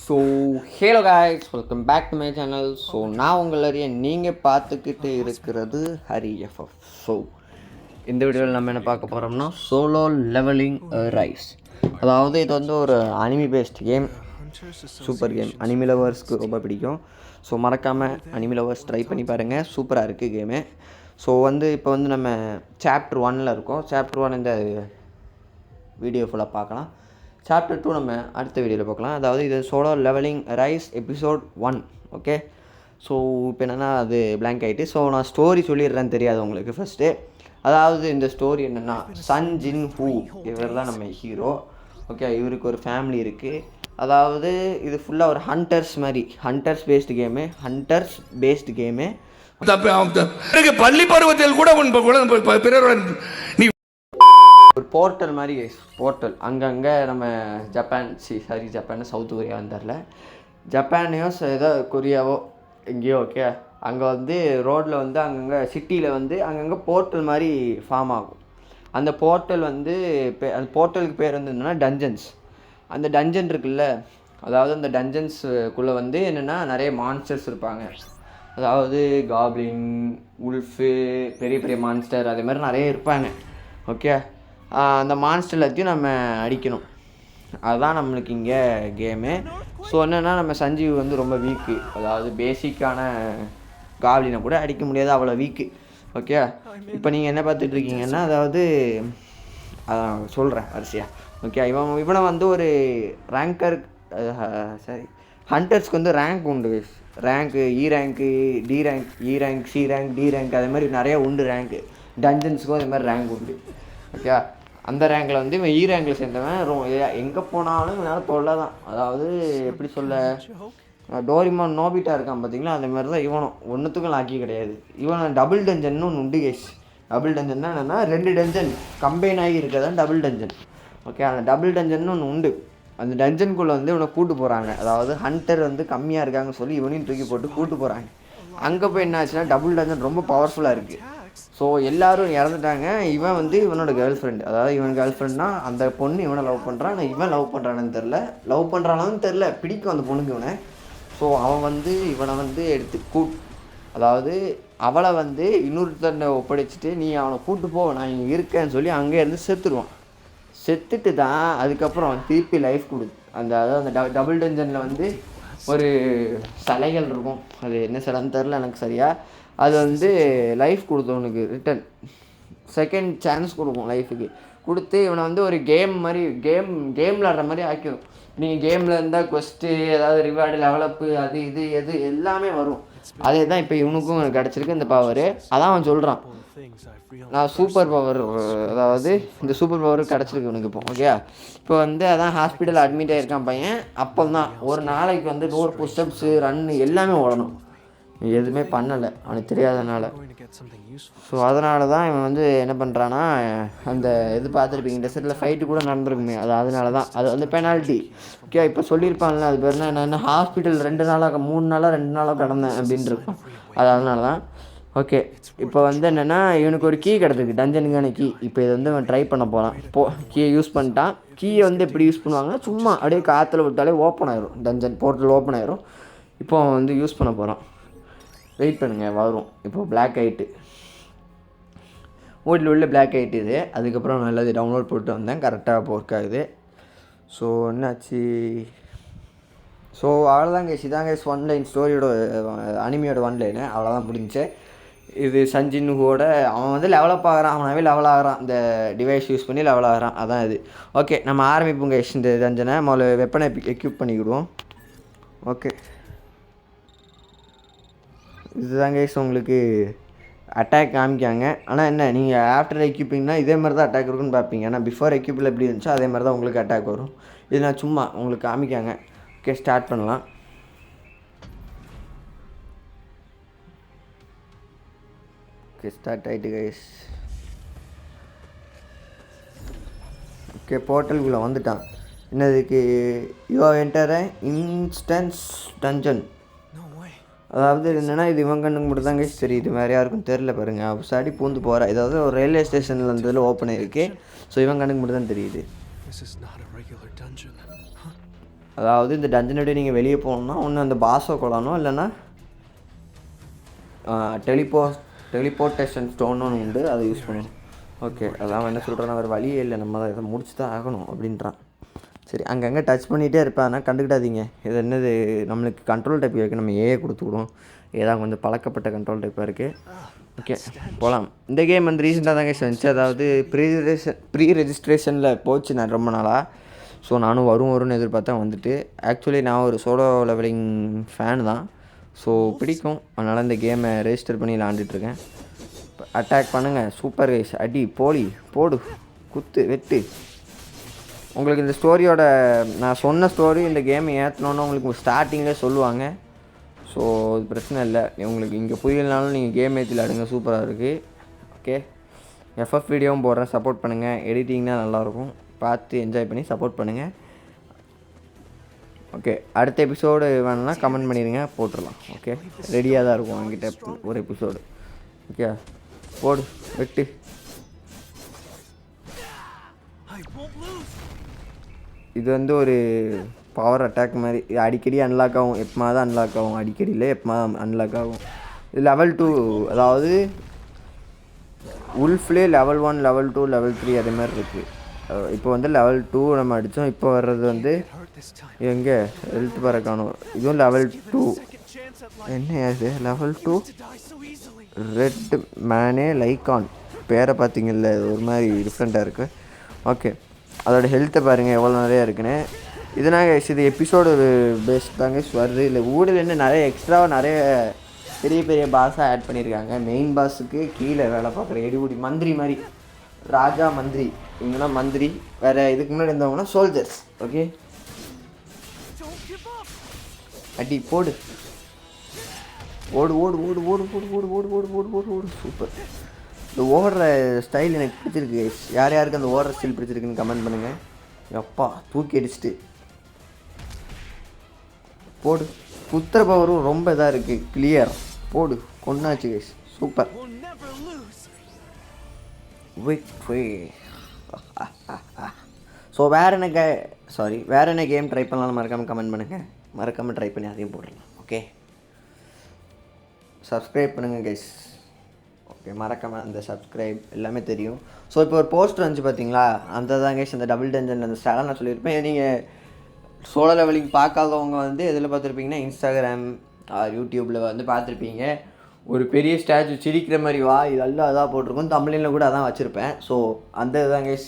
So hello guys, welcome back to my channel. So நான் உங்களறிய நீங்கள் பார்த்துக்கிட்டு இருக்கிறது ஹரி எஃப்எஃப். ஸோ இந்த வீடியோவில் நம்ம என்ன பார்க்க போகிறோம்னா சோலோ லெவலிங் ரைஸ். அதாவது இது வந்து ஒரு anime based game, super game. Anime லவர்ஸ்க்கு ரொம்ப பிடிக்கும். ஸோ மறக்காமல் அனிமி லவர்ஸ் ட்ரை பண்ணி பாருங்கள், சூப்பராக இருக்குது கேமு. ஸோ இப்போ வந்து நம்ம சாப்டர் 1 இருக்கோம். சாப்டர் 1 இந்த வீடியோ ஃபுல்லாக பார்க்கலாம். சாப்டர் 2 நம்ம அடுத்த வீடியோவில் பார்க்கலாம். அதாவது இது Solo Leveling Rise episode 1. Okay, so இப்போ என்னென்னா அது பிளாங்க் ஆகிட்டு. ஸோ நான் ஸ்டோரி சொல்லிடுறேன்னு தெரியாது உங்களுக்கு ஃபஸ்ட்டு. அதாவது இந்த ஸ்டோரி என்னென்னா, சன் ஜின் ஹூ இவர் தான் நம்ம ஹீரோ. ஓகே, இவருக்கு ஒரு ஃபேமிலி இருக்குது. அதாவது இது ஃபுல்லாக ஒரு ஹண்டர்ஸ் பேஸ்டு கேமு. பள்ளி பருவத்தில் கூட பிறருடன் ஒரு போர்ட்டல் மாதிரி போர்ட்டல் அங்கங்கே நம்ம ஜப்பான் சவுத் கொரியா வந்துடல, ஜப்பானையோ ஏதோ கொரியாவோ எங்கேயோ. ஓகே, அங்கே வந்து ரோட்டில் வந்து அங்கங்கே சிட்டியில் வந்து அங்கங்கே போர்ட்டல் மாதிரி ஃபார்ம் ஆகும். அந்த போர்ட்டல் வந்து அந்த போர்ட்டலுக்கு பேர் வந்து என்னென்னா டஞ்சன்ஸ். அந்த டஞ்சன் இருக்குல்ல, அதாவது அந்த டஞ்சன்ஸுக்குள்ளே வந்து என்னென்னா நிறைய மான்ஸ்டர்ஸ் இருப்பாங்க. அதாவது காப்ளின், உல்ஃபு, பெரிய பெரிய மான்ஸ்டர், அதே மாதிரி நிறைய இருப்பாங்க. ஓகே, அந்த மான்ஸ்டர் எல்லாத்தையும் நம்ம அடிக்கணும். அதுதான் நம்மளுக்கு இங்கே கேமு. ஸோ என்னென்னா நம்ம சஞ்சீவ் வந்து ரொம்ப வீக்கு. அதாவது பேசிக்கான காப்ளினை கூட அடிக்க முடியாது, அவ்வளோ வீக்கு. ஓகே, இப்போ நீங்கள் என்ன பார்த்துட்ருக்கீங்கன்னா, அதாவது சொல்கிறேன் வரிசையாக. ஓகே, இவனை வந்து ஒரு ரேங்கர், ஹண்டர்ஸ்க்கு வந்து ரேங்க் உண்டு. Rank E rank, D rank, E rank, C rank, D rank, அதே மாதிரி நிறைய உண்டு ரேங்க்கு. டஞ்சன்ஸுக்கும் அதே மாதிரி ரேங்க் உண்டு. ஓகே, அந்த ரேங்கில் வந்து இவன் இ ரேங்கில் சேர்ந்தவன் எங்கே போனாலும் இவனால் தொல்லை தான். அதாவது எப்படி சொல்ல, டோரிமான் நோபிட்டா இருக்கான் பார்த்தீங்களா, அந்த மாதிரி தான் இவனும். ஒன்றுத்துக்கும் லாக்கி கிடையாது. இவன் டபுள் டஞ்சன்னு ஒன்று உண்டு கேஸ். டபுள் டஞ்சன் தான் என்னென்னா 2 டஞ்சன் கம்பைன் ஆகி இருக்கிறதான் டபுள் டஞ்சன். ஓகே, அந்த டபுள் டஞ்சன்னு ஒன்று உண்டு. அந்த டஞ்சனுக்குள்ளே வந்து இவனை கூட்டு போகிறாங்க. அதாவது ஹண்டர் வந்து கம்மியாக இருக்காங்கன்னு சொல்லி இவனையும் தூக்கி போட்டு கூட்டு போகிறாங்க. அங்கே போய் என்ன ஆச்சுன்னா, டபுள் டஞ்சன் ரொம்ப பவர்ஃபுல்லாக இருக்குது. ஸோ எல்லோரும் இறந்துட்டாங்க. இவன் வந்து இவனோட கேர்ள் ஃப்ரெண்டு, அதாவது இவன் கேர்ள் ஃப்ரெண்ட்னா அந்த பொண்ணு இவனை லவ் பண்ணுறான். ஆனால் இவன் லவ் பண்ணுறானான்னு தெரில, பிடிக்கும் அந்த பொண்ணுக்கு இவனை. ஸோ அவன் வந்து இவனை வந்து அதாவது அவளை வந்து இன்னொருத்தனை ஒப்படைச்சிட்டு, நீ அவனை கூப்பிட்டு போ, நான் இங்கே இருக்கேன்னு சொல்லி அங்கே இருந்து செத்துட்டு தான் அதுக்கப்புறம் திருப்பி லைஃப் அதாவது அந்த டபுள் டஞ்சனில் வந்து ஒரு சிலைகள் இருக்கும். அது என்ன சிலைன்னு தெரில எனக்கு சரியாக. அது வந்து லைஃப் கொடுத்தவனுக்கு ரிட்டன் செகண்ட் சான்ஸ் கொடுக்கும் லைஃபுக்கு. கொடுத்து இவனை வந்து ஒரு கேம் விளாடுற மாதிரி ஆக்கிடும். நீங்கள் கேமில் இருந்தால் கொஸ்ட்டு, ஏதாவது ரிவார்டு, லெவலப்பு, அது இது எது எல்லாமே வரும். அதே தான் இப்போ இவனுக்கும் கிடச்சிருக்கு இந்த பவர். அதான் அவன் சொல்கிறான், நான் சூப்பர் பவர், அதாவது இந்த சூப்பர் பவர் கிடச்சிருக்கு இவனுக்கு இப்போ. ஓகே, இப்போ வந்து அதான் ஹாஸ்பிட்டல் அட்மிட் ஆகிருக்கான் பையன். அப்போ தான் ஒரு நாளைக்கு வந்து 100 புஷ்அப்ஸு, ரன்னு எல்லாமே ஓடணும். எதுவுமே பண்ணலை அவனுக்கு தெரியாதனால. ஸோ அதனால தான் இவன் வந்து என்ன பண்ணுறான்னா, அந்த இது பார்த்துருப்பீங்க, டெசர்ட்டில் ஃபைட்டு கூட நடந்துருக்குமே, அதனால தான் அது வந்து பெனால்ட்டி. ஓகே, இப்போ சொல்லியிருப்பான்ல, அது பேர் என்ன, ஹாஸ்பிட்டல் 2 நாளாக கடந்தேன் அப்படின்னு இருக்கும். அதனால தான். ஓகே, இப்போ வந்து என்னென்னா, இவனுக்கு ஒரு கீ கிடச்சிருக்கு, டஞ்சனுக்கான கீ. இப்போ இதை வந்து அவன் ட்ரை பண்ண போகிறான். கீயை யூஸ் பண்ணிட்டான். கீயை வந்து எப்படி யூஸ் பண்ணுவாங்கன்னா, சும்மா அப்படியே காற்றுல விட்டாலே ஓப்பன் ஆயிரும், டஞ்சன் போர்ட்டல் ஓப்பன் ஆயிரும். இப்போ அவன் வந்து யூஸ் பண்ண போகிறான். வெயிட் பண்ணுங்கள், வரும். இப்போது பிளாக் ஆகிட்டு உள்ள பிளாக் ஆகிட்டு இது. அதுக்கப்புறம் நல்லது டவுன்லோட் போட்டு வந்தேன், கரெக்டாக ஒர்க் ஆகுது. ஸோ என்னாச்சு, ஸோ அவ்வளோதாங்க. இதாங்க ஒன்லைன் ஸ்டோரியோட அனிமியோட ஒன்லைனு அவ்வளோதான் முடிஞ்சு. இது சஞ்சின்ஹூவோட அவன் வந்து லெவலப் ஆகிறான், அவனாவே லெவல் ஆகிறான், இந்த டிவைஸ் யூஸ் பண்ணி லெவல் ஆகிறான். அதான் இது. ஓகே, நம்ம ஆரம்பிப்போங்க. இந்த டஞ்சனை முதல்ல வெப்பனை எக்யூப் பண்ணிக்கிடுவோம். ஓகே, இதுதான் கைஸ் உங்களுக்கு அட்டாக் காமிக்காங்க. ஆனால் என்ன, நீங்கள் ஆஃப்டர் எக்யூப்பிங்னா இதே மாதிரி தான் அட்டாக் இருக்குன்னு பார்ப்பீங்க. ஆனால் பிஃபோர் எக்யூப்பில் எப்படி இருந்துச்சோ அதே மாதிரி தான் உங்களுக்கு அட்டாக் வரும். இது நான் சும்மா உங்களுக்கு காமிக்காங்க. ஓகே, ஸ்டார்ட் பண்ணலாம். ஓகே, ஸ்டார்ட் ஆகிட்டு கைஸ். ஓகே, போர்ட்டலுக்குள்ளே வந்துட்டான். என்னதுக்கு, யூ என்டர் இன்ஸ்டன்ஸ் டஞ்சன். அதாவது என்னென்னா, இது இவன் கண்ணுக்கு மட்டும் தான் கைஸ் தெரியுது, வேறு யாருக்கும் தெரில. பாருங்கள், சாடி பூந்து போகிறா. ஏதாவது ஒரு ரயில்வே ஸ்டேஷனில் இருந்ததில் ஓப்பன் ஆகிருக்கு. ஸோ இவன் கண்ணுக்கு மட்டும் தான் தெரியுது. அதாவது இந்த டஞ்சனை விட்டு நீங்கள் வெளியே போகணுன்னா ஒன்று அந்த பாஸை கொள்ளணும், இல்லைன்னா டெலிபோர்ட்டேஷன் ஸ்டோன்னு ஒன்று உண்டு, அதை யூஸ் பண்ணணும். ஓகே, அதான் என்ன சொல்கிறேன்னா வேறு வழியே இல்லை, நம்ம அதை முடிச்சு தான் ஆகணும் அப்படின்றான். சரி, அங்கங்கே டச் பண்ணிகிட்டே இருப்பேன், ஆனால் கண்டுக்கிட்டாதீங்க. இது என்னது, நம்மளுக்கு கண்ட்ரோல் டைப் இருக்குது, நம்ம ஏஏ கொடுத்துக்கிடுவோம். ஏதாவது கொஞ்சம் பழக்கப்பட்ட கண்ட்ரோல் டைப்பாக இருக்குது. ஓகே, போகலாம். இந்த கேம் வந்து ரீசெண்டாக தாங்க வந்துச்சு, அதாவது ப்ரீ ரெஜிஸ்ட்ரேஷனில் போச்சு நான் ரொம்ப நாளாக. ஸோ நானும் வரும்னு எதிர்பார்த்தா வந்துட்டு. ஆக்சுவலி நான் ஒரு சோலோ லெவலிங் ஃபேன் தான், ஸோ பிடிக்கும். அதனால் இந்த கேமை ரெஜிஸ்டர் பண்ணி விளாண்டுட்ருக்கேன். அட்டாக் பண்ணுங்கள், சூப்பர் கைஸ், அடி போலி போடு குத்து வெட்டு. உங்களுக்கு இந்த ஸ்டோரியோட நான் சொன்ன ஸ்டோரி இந்த கேமை ஏற்றணுன்னு உங்களுக்கு ஸ்டார்டிங்கில் சொல்லுவாங்க. ஸோ அது பிரச்சனை இல்லை, உங்களுக்கு இங்கே புரியலனாலும் நீங்கள் கேம் ஏற்றி விளாடுங்க, சூப்பராக இருக்குது. ஓகே, எஃப்எஃப் வீடியோவும் போடுறேன், சப்போர்ட் பண்ணுங்கள். எடிட்டிங்னால் நல்லாயிருக்கும், பார்த்து என்ஜாய் பண்ணி சப்போர்ட் பண்ணுங்கள். ஓகே, அடுத்த எபிசோடு வேணும்னா கமெண்ட் பண்ணிடுங்க, போட்டுடலாம். ஓகே, ரெடியாக தான் இருக்கும் என்கிட்ட ஒரு எபிசோடு. ஓகே, போடு வெட்டு. இது வந்து ஒரு பவர் அட்டாக் மாதிரி, இது அடிக்கடி அன்லாக் ஆகும், எப்பமா தான் அன்லாக் ஆகும், அடிக்கடி இல்லை எப்பமா அன்லாக் ஆகும். இது லெவல் 2, அதாவது உல்ஃப்லேயே லெவல் 1, லெவல் 2, லெவல் 3 அதே மாதிரி இருக்குது. இப்போ வந்து லெவல் 2 நம்ம அடித்தோம், இப்போ வர்றது வந்து எங்கே ஹெல்த் பர காணும். இதுவும் லெவல் 2. என்ன இது லெவல் 2 ரெட் மேனே லைக்கான், பேரை பார்த்தீங்கல்ல, ஒரு மாதிரி டிஃப்ரெண்ட்டாக இருக்குது. ஓகே, அதோடய ஹெல்த்தை பாருங்கள் எவ்வளோ நிறையா இருக்குன்னு. இதனால இது எபிசோடு பேஸ்ட் தாங்க வருது. இல்லை ஊரில் என்ன நிறைய எக்ஸ்ட்ராவாக நிறைய பெரிய பெரிய பாஸாக ஆட் பண்ணியிருக்காங்க. மெயின் பாஸுக்கு கீழே வேலை பார்க்குற எடிபுடி மந்திரி மாதிரி, ராஜா மந்திரி, இவங்கெல்லாம் மந்திரி. வேறு இதுக்கு முன்னாடி இருந்தவங்கன்னா சோல்ஜர்ஸ். ஓகே, அடி போடு ஓடு ஓடு ஓடு ஓடு ஓடு ஓடு ஓடு ஓடு ஓடு ஓடு ஓடு சூப்பர். இந்த ஓடுற ஸ்டைல் எனக்கு பிடிச்சிருக்கு. யார் யாருக்கு அந்த ஓடுற ஸ்டைல் பிடிச்சிருக்குன்னு கமெண்ட் பண்ணுங்கள். எப்பா தூக்கி அடிச்சுட்டு போடு. குத்துற பவரும் ரொம்ப இதாக இருக்குது, கிளியர் போடு, கொண்டாச்சு கைஸ், சூப்பர். ஸோ வேறு என்ன கேம் ட்ரை பண்ணலாம் மறக்காமல் கமெண்ட் பண்ணுங்கள். மறக்காமல் ட்ரை பண்ணி அதையும் போடலாம். ஓகே, சப்ஸ்கிரைப் பண்ணுங்கள் கைஸ். ஓகே, மறக்காமல் அந்த சப்ஸ்கிரைப் எல்லாமே தெரியும். ஸோ இப்போ ஒரு போஸ்டர் வந்துச்சு பார்த்தீங்களா, அந்த தான் கைஸ் அந்த டபுள் டஞ்சன் அந்த ஸ்டாலை நான் சொல்லியிருப்பேன். நீங்கள் சோலோ லெவலிங் பார்க்காதவங்க வந்து எதில் பார்த்துருப்பீங்கன்னா இன்ஸ்டாகிராம் யூடியூப்பில் வந்து பார்த்துருப்பீங்க. ஒரு பெரிய ஸ்டாச்சு சிரிக்கிற மாதிரி வா இதெல்லாம் அதான் போட்டிருக்கோம், தமிழில் கூட அதான் வச்சுருப்பேன். ஸோ அந்த இதுதான் கைஸ்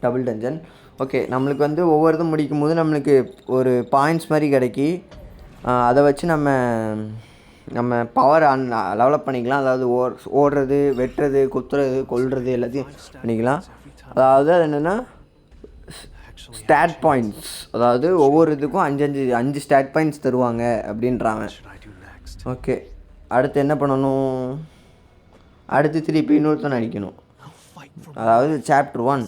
டபுள் டஞ்சன். ஓகே, நம்மளுக்கு வந்து ஒவ்வொரு இதுவும் முடிக்கும் போது நம்மளுக்கு ஒரு பாயிண்ட்ஸ் மாதிரி கிடைக்கி, அதை வச்சு நம்ம பவர் டெவலப் பண்ணிக்கலாம். அதாவது ஓடுறது, வெட்டுறது, குத்துறது, கொல்றது எல்லாத்தையும் பண்ணிக்கலாம். அதாவது அது என்னென்னா ஸ்டாட் பாயிண்ட்ஸ், அதாவது ஒவ்வொரு இதுக்கும் 5 ஸ்டாட் பாயிண்ட்ஸ் தருவாங்க அப்படின்றாங்க. ஓகே, அடுத்து என்ன பண்ணணும், அடுத்து திருப்பி இன்னொருத்தனை அடிக்கணும். அதாவது சாப்டர் 1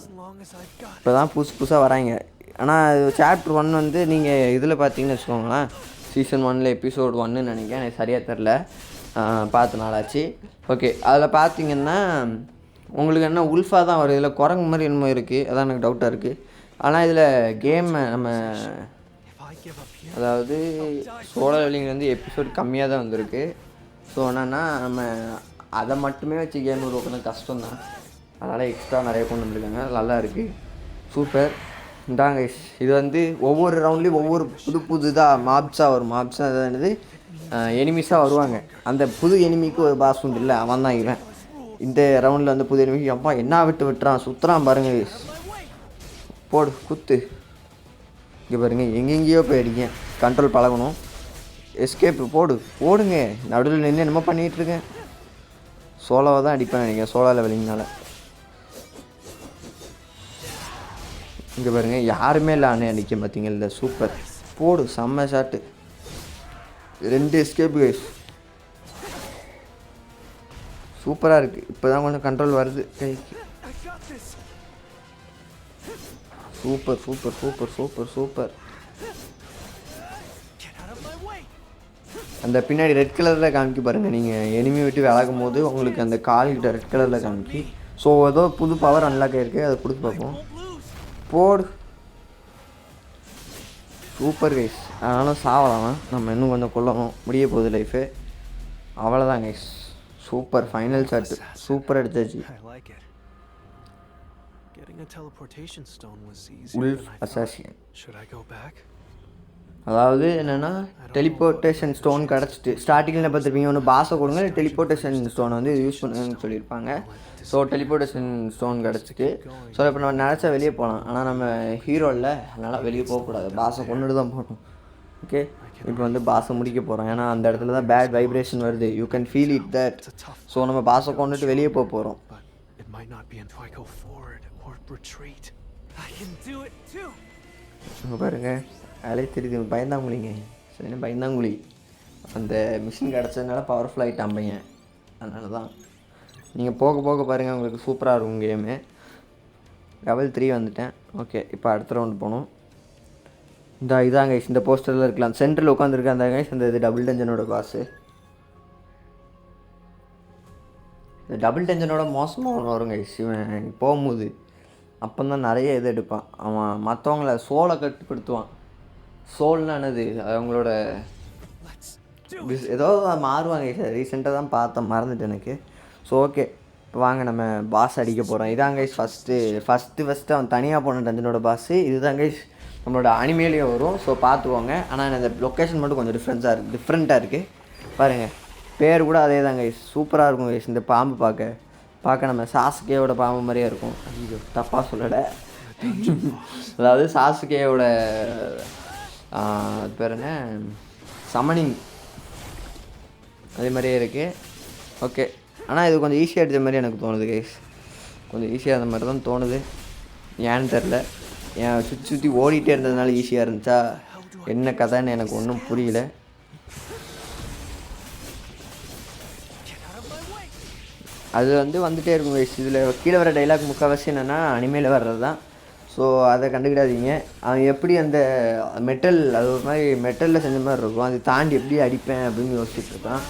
இப்போ தான் புதுசாக வராங்க. ஆனால் சாப்டர் 1 வந்து நீங்கள் இதில் பார்த்தீங்கன்னு வச்சுக்கோங்களேன், சீசன் 1 எபிசோட் 1 நினைக்கிறேன், எனக்கு சரியாக தெரில, பார்த்த நாளாச்சு. ஓகே, அதில் பார்த்தீங்கன்னா உங்களுக்கு என்ன உல்ஃபாக தான் வரும், இதில் குரங்கு மாதிரி என்னமோ இருக்குது, அதான் எனக்கு டவுட்டாக இருக்குது. ஆனால் இதில் கேமை நம்ம அதாவது சோலோ லெவலிங் வந்து எபிசோட் கம்மியாக தான் வந்திருக்கு. ஸோ என்னென்னா நம்ம அதை மட்டுமே வச்சு கேம் உருவாக்கணும் கஷ்டம்தான், அதனால் எக்ஸ்ட்ரா நிறைய கொண்டு வந்துருக்காங்க, நல்லா இருக்குது, சூப்பர். இந்தாங்க இது வந்து ஒவ்வொரு ரவுண்ட்லேயும் ஒவ்வொரு புதுதாக மாப்ஸாக வரும். மாப்ஸாக அதாவது எனிமிஸாக வருவாங்க. அந்த புது எனிமிக்கு ஒரு பாஸ் உண்டு இல்லை, அவன் தான் இவன். இந்த ரவுண்டில் வந்து புது எனிமிக்கு அப்பா என்ன விட்டுறான், சுற்றுறான் பாருங்கள், போடு குத்து. இங்கே பாருங்கள் எங்கெங்கேயோ போய் அடிங்க, கண்ட்ரோல் பழகணும். எஸ்கேப்பு போடுங்க, நடுவில் நின்று என்னமோ பண்ணிகிட்ருக்கேன். சோலோவை தான் அடிப்பேன் நினைக்கிறேன், சோலோ லெவலிங்னால. இங்கே பாருங்கள் யாருமே இல்லை, அண்ணே அடிக்க பார்த்தீங்கல்ல, சூப்பர் போடு, செம்ம ஷாட்டு, 2 எஸ்கேப்பு கைஸ், சூப்பராக இருக்குது. இப்போ தான் கொஞ்சம் கண்ட்ரோல் வருது கைக்கு. Super super super super super. அந்த பின்னாடி ரெட் கலரில் காமிக்கி பாருங்கள், நீங்கள் எனிமி விட்டு விலகும் போது உங்களுக்கு அந்த கால்கிட்ட ரெட் கலரில் காமிக்கி. ஸோ ஏதோ புது பவர் அன்லாக் ஆகிருக்கு, அதை கொடுத்து பார்ப்போம். போடு சூப்பர் கைஸ். அதனால சாவலாம், நம்ம இன்னும் கொஞ்சம் கொல்லணும், முடிய போகுது லைஃபு. அவ்வளோதான் guys, super final shot, super அடிச்சாச்சு. Wolf assassin. அதாவது என்னென்னா டெலிபோர்ட்டேஷன் ஸ்டோன் கிடச்சிட்டு ஸ்டார்டிங்கில் பார்த்துருப்பீங்க, ஒன்று பாஸை கொடுங்க, டெலிபோர்ட்டேஷன் ஸ்டோனை வந்து யூஸ் பண்ணுங்கன்னு சொல்லியிருப்பாங்க. ஸோ டெலிபோர்ட்டேஷன் ஸ்டோன் கிடச்சிட்டு, ஸோ இப்போ நம்ம நினச்சா வெளியே போகலாம். ஆனால் நம்ம ஹீரோ இல்லை, அதனால் வெளியே போகக்கூடாது, பாஸை கொண்டுட்டு தான் போகணும். ஓகே, இப்போ வந்து பாஸை முடிக்க போகிறோம். ஏன்னா அந்த இடத்துல தான் பேட் வைப்ரேஷன் வருது, you can feel it that. So நம்ம பாஸை கொண்டுட்டு வெளியே போக போகிறோம். பாருங்க வேலையை தெரியுது, பயந்தாங்குழிங்க, சரி பயந்தாங்குழி. அந்த மிஷின் கிடச்சதுனால பவர்ஃபுல் ஆகிட்டான் பையன், அதனால தான். நீங்கள் போக போக பாருங்கள், உங்களுக்கு சூப்பராக இருக்கும் கேமு. லெவல் 3 வந்துட்டேன். ஓகே, இப்போ அடுத்த ரவுண்டு போகணும். இதாங்க கைஸ், இந்த போஸ்டரில் இருக்கலாம், சென்டரில் உட்காந்துருக்க அந்த கைஸ், இந்த இது டபுள் டென்ஷனோட பாஸு. இந்த டபுள் டென்ஷனோட மோசமாக ஒன்று வரும் கைஸ். இவன் போகும்போது அப்போ தான் நிறைய இது எடுப்பான். அவன் மற்றவங்கள சோலை கட்டுப்படுத்துவான். சோல்னா என்னது, அவங்களோட ஏதோ மாறுவாங்க சார். ரீசெண்டாக தான் பார்த்தேன், மறந்துட்டு எனக்கு. ஸோ ஓகே, இப்போ வாங்க நம்ம பாஸ் அடிக்க போகிறோம். இதாங்க கைஸ் ஃபஸ்ட்டு அவன் தனியாக போன டஞ்சனோட பாஸு. இதுதான் கைஸ் நம்மளோட அனிமேலேயே வரும். ஸோ பார்த்துக்கோங்க. ஆனால் இந்த லொக்கேஷன் மட்டும் கொஞ்சம் டிஃப்ரெண்ட்டாக இருக்குது. பாருங்கள், பேர் கூட அதே தான் கைஸ், சூப்பராக இருக்கும் கைஸ். இந்த பாம்பு பார்க்க நம்ம சாசுகேயோட பாம்பு மாதிரியே இருக்கும். ஐயோ தப்பாக சொல்லலை, அதாவது சாசுகேயோட அது பேர் என்ன, சமனிங் அதே மாதிரியே இருக்குது. ஓகே, ஆனால் இது கொஞ்சம் ஈஸியாக அடித்த மாதிரி எனக்கு தோணுது கைஸ், கொஞ்சம் ஈஸியாக இருந்த மாதிரி தான் தோணுது. ஏன்னு தெரில, என் சுற்றி ஓடிட்டே இருந்ததுனால ஈஸியாக இருந்துச்சா என்ன கதைன்னு எனக்கு ஒன்றும் புரியல. அது வந்துகிட்டே இருக்கும் கைஸ். இதில் கீழே வர டைலாக் முக்கால்வாசி என்னென்னா அனிமேல வர்றது தான். ஸோ அதை கண்டுக்கிடாதீங்க. அவன் எப்படி அந்த மெட்டல், அது ஒரு மாதிரி மெட்டலில் செஞ்ச மாதிரி இருக்கும், அது தாண்டி எப்படி அடிப்பேன் அப்படின்னு யோசிச்சுட்டு இருக்கான்.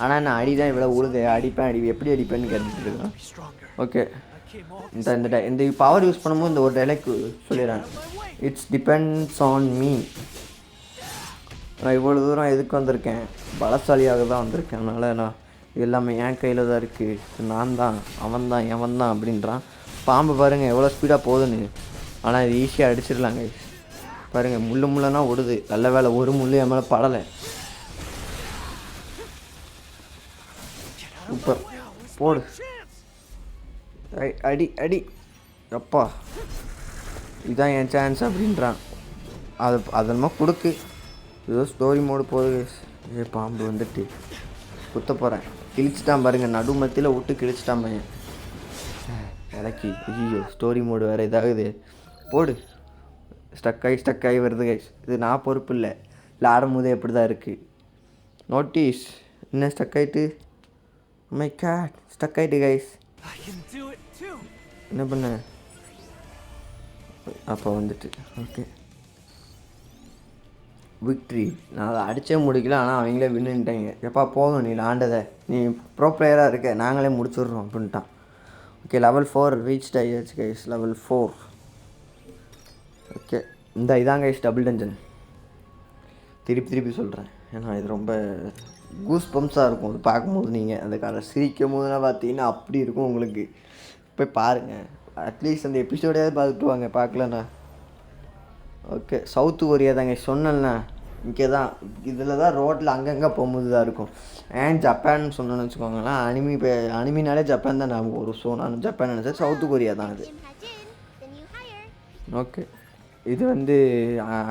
ஆனால் நான் அடி தான் இவ்வளோ உழுது அடிப்பேன் எப்படி அடிப்பேன்னு கேட்டுட்டு இருக்கான். ஓகே, இந்த பவர் யூஸ் பண்ணும்போது இந்த ஒரு டைலாக் சொல்லிடுறேன், இட்ஸ் டிபெண்ட்ஸ் ஆன் மீ. நான் இவ்வளோ தூரம் எதுக்கு வந்திருக்கேன், பலசாலியாக தான் வந்திருக்கேன். அதனால் நான் எல்லாமே என் கையில் தான் இருக்குது, நான் தான் அவன் தான் எவன் தான் அப்படின்றான். பாம்பு பாருங்கள் எவ்வளோ ஸ்பீடாக போகுதுன்னு. ஆனால் இது ஈஸியாக அடிச்சிடலாங்க. பாருங்கள், முள்ளுனா ஓடுது. நல்ல வேலை ஒரு முள் என் மேலே படலை. சூப்பர், போடு, அடி அடி, அப்பா இதுதான் என் சான்ஸ் அப்படின்றான். அதெல்லாம் கொடுக்கு, ஏதோ ஸ்டோரி மோடு போகுது. பாம்பு வந்துட்டு குத்த போகிறேன், கிழிச்சிட்டான் பாருங்கள், நடு மத்தியில் விட்டு கிழிச்சிட்டான் பையன் இறக்கி. ஐயோ ஸ்டோரி மோடு வேறு இதாகுது. போடு, ஸ்டக்காகி வருது கைஸ். இது நான் பொறுப்பு இல்லை, விளாடும் போதே எப்படி தான் இருக்குது. நோட்டீஸ் என்ன ஸ்டக் ஆகிட்டு, மை காட் ஸ்டக் ஆகிட்டு கைஸ். என்ன பண்ண அப்போ வந்துட்டு. Okay, victory. நான் அதை அடித்தே முடிக்கல, ஆனால் அவங்களே வின்னுட்டாங்க. எப்பா போதும், நீ விளாண்டதை, நீ ப்ரோ பிளேயராக இருக்க, நாங்களே முடிச்சிடுறோம் அப்படின்ட்டான். ஓகே, லெவல் 4 ரீச் ஆகியாச்சு கைஸ், லெவல் 4. ஓகே, இதான் கைஸ் டபுள் டஞ்சன். திருப்பி சொல்கிறேன், ஏன்னா இது ரொம்ப கூஸ் பம்ப்ஸாக இருக்கும். அது பார்க்கும்போது நீங்கள் அந்த கலர் சிரிக்கும் போதுலாம் பார்த்தீங்கன்னா அப்படி இருக்கும் உங்களுக்கு. போய் பாருங்கள், அட்லீஸ்ட் அந்த எபிசோடையாவது பார்த்துட்டு வாங்க, பார்க்கலண்ணா. ஓகே, சவுத் கொரியா தாங்க சொன்னேன்னா, இங்கே தான் இதில் தான் ரோட்டில் அங்கங்கே போகும்போது தான் இருக்கும். ஏன் ஜப்பான் சொன்னேன்னு வச்சுக்கோங்களேன், அனிமினாலே ஜப்பான் தான் ஞாபகம் வரும். ஸோ நான் ஜப்பான் நினச்சேன், சவுத் கொரியா தான் அது. ஓகே, இது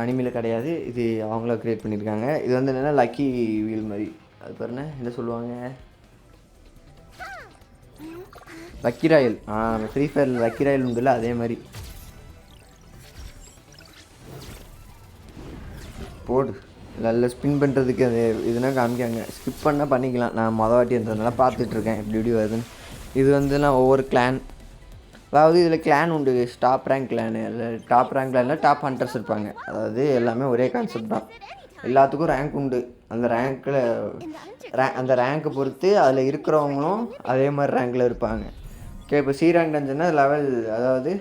அனிமியில் கிடையாது, இது அவங்கள க்ரியேட் பண்ணியிருக்காங்க. இது என்னென்னா லக்கி வீல் மாதிரி, அது பாருங்க என்ன சொல்லுவாங்க, லக்கி ராயல். நம்ம ஃப்ரீ ஃபயரில் லக்கி ராயல் உண்டுல்ல, அதே மாதிரி. போடு, நல்ல ஸ்பின் பண்ணுறதுக்கு அது இதுனா காமிக்காங்க. ஸ்கிப் பண்ணால் பண்ணிக்கலாம், நான் வாட்டி இருந்ததுனால பார்த்துட்ருக்கேன் எப்படி வருதுன்னு. இது நான் ஒவ்வொரு கிளான், அதாவது இதில் கிளான் உண்டு, டாப் ரேங்க் கிளானு. அதில் டாப் ரேங்க் கிளானில் டாப் ஹண்டர்ஸ் இருப்பாங்க. அதாவது எல்லாமே ஒரே கான்செப்ட் தான், எல்லாத்துக்கும் ரேங்க் உண்டு. அந்த ரேங்க்கில் அந்த ரேங்க்கை பொறுத்து அதில் இருக்கிறவங்களும் அதே மாதிரி ரேங்கில் இருப்பாங்க. ஓகே, இப்போ சி ரேங்க் டஞ்சன்னா லெவல், அதாவது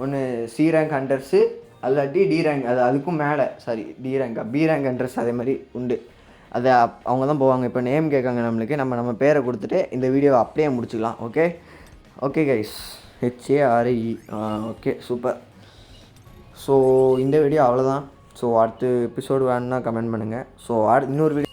ஒன்று சி ரேங்க் ஹண்டர்ஸு, அல்லாட்டி டி ரேங்க், அது அதுக்கும் மேலே, சாரி டி ரேங்கா பி ரேங்க் என்ட்ரன்ஸ் அதே மாதிரி உண்டு. அதை அவங்க தான் போவாங்க. இப்போ நேம் கேட்காங்க நம்மளுக்கு, நம்ம பேரை கொடுத்துட்டு இந்த வீடியோவை அப்படியே முடிச்சுக்கலாம். Okay okay guys, HARE. Okay super. So இந்த வீடியோ அவ்வளோதான். ஸோ அடுத்த எபிசோடு வேணுன்னா கமெண்ட் பண்ணுங்கள். ஸோ இன்னொரு வீடியோ